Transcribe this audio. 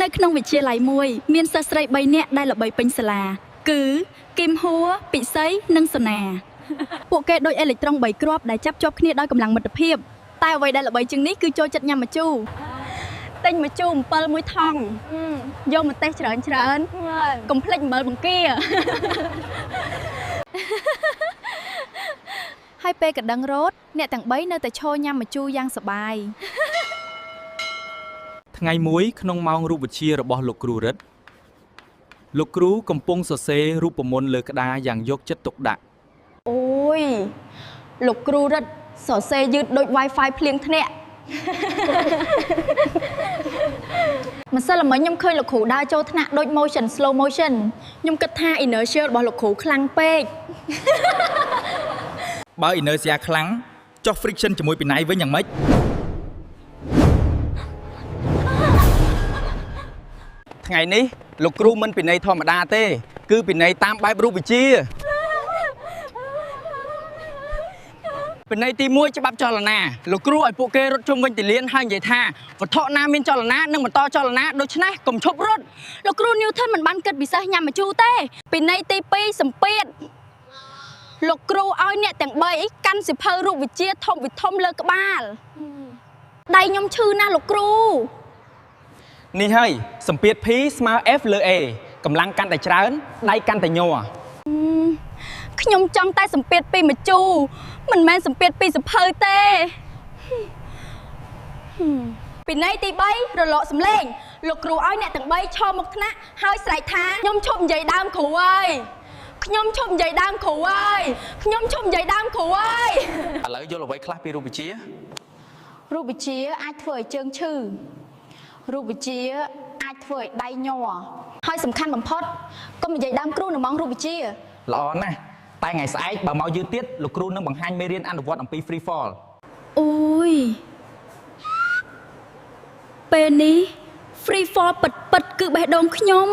នៅក្នុងវិទ្យាល័យមួយមានសិស្សស្រី3នាក់ដែលល្បីពេញសាលាគឺគឹមហួរពិសីនិងសុណាពួកគេដូចអេឡិចត្រូន3គ្រាប់ដែលចាប់ជាប់គ្នាដោយកម្លាំងមិត្តភាពតែអ្វីដែលល្បីជាងនេះគឺចូលចិត្តញ៉ាំម្ជូរទិញម្ជូរ7មួយថង់យកម្ទេសច្រើនកុំភ្លេចអំបិលបង្គាហើយពេលកណ្ដឹងរត់អ្នកទាំង3នៅតែឈរញ៉ាំម្ជូរយ៉ាងសប្បាយថ្ងៃមួយក្នុងម៉ោងរូបវិទ្យារបស់លោកគ្រូរិទ្ធលោកគ្រូកំពុងសរសេររូបមន្តលើក្តារយ៉ាងយកចិត្តទុកដាក់អូយលោកគ្រូរិទ្ធសរសេរយឺតដូច Wi-Fi ភ្លៀងធ្នាក់ម្សិលមិញខ្ញុំឃើញលោកគ្រូដើរចូលថ្នាក់ដូច motion slow motion ខ្ញុំគិតថា inertia របស់លោកគ្រូខ្លាំងពេកបើ inertia ខ្លាំងចុះ friction ជាមួយពីណៃវិញយ៉ាងម៉េចថ្ងៃនេះលោកគ្រូមិនពីណៃធម្មតាទេគឺពីណៃតាមបែបរូបវិទ្យាពីណៃទី1ច្បាប់ចលនាលោកគ្រូឲ្យពួកគេរត់ជុំវិញទីលានហើយនិយាយថាវត្ថុណាមានចលនានឹងបន្តចលនាដូច្នេះកុំឈប់រត់លោកគ្រូ Newton មិនបានគិតពិសេសញ៉ាំម្ជូរទេពីណៃទី2សម្ពាធលោកគ្រូឲ្យអ្នកទាំង3កាន់សិភៅរូបវិទ្យាធំវិធំលើក្បាលដៃខ្ញុំឈឺណាស់លោកគ្រូនេះហើយសម្ពាធ P ស្មើ F លើ A កម្លាំងកាន់តែច្រើនដៃកាន់តែញ័រខ្ញុំចង់តែសម្ពាធពីម្ជូរមិនមែនសម្ពាធពីសិភៅទេពីណៃទី3រលកសំឡេងលោកគ្រូឲ្យអ្នកទាំង3ឈរមុខថ្នាក់ហើយស្រែកថាខ្ញុំឈប់និយាយដើមគ្រូអើយខ្ញុំឈប់និយាយដើមគ្រូអើយខ្ញុំឈប់និយាយដើមគ្រូអើយឥឡូវយល់អ្វីខ្លះពីរូបវិទ្យារូបវិទ្យាអាចធ្វើឲ្យជើងឈឺរូបវិទ្យាអាចធ្វើឲ្យដៃញ័រហើយសំខាន់បំផុតកុំនិយាយដើមគ្រូនៅម៉ោងរូបវិទ្យាល្អណាស់តែថ្ងៃស្អែកបើមកយឺតទៀតលោកគ្រូនឹងបង្ហាញមេរៀនអនុវត្តអំពី free fall អូយពេលនេះ free fall ពិតគឺបេះដូងខ្ញុំ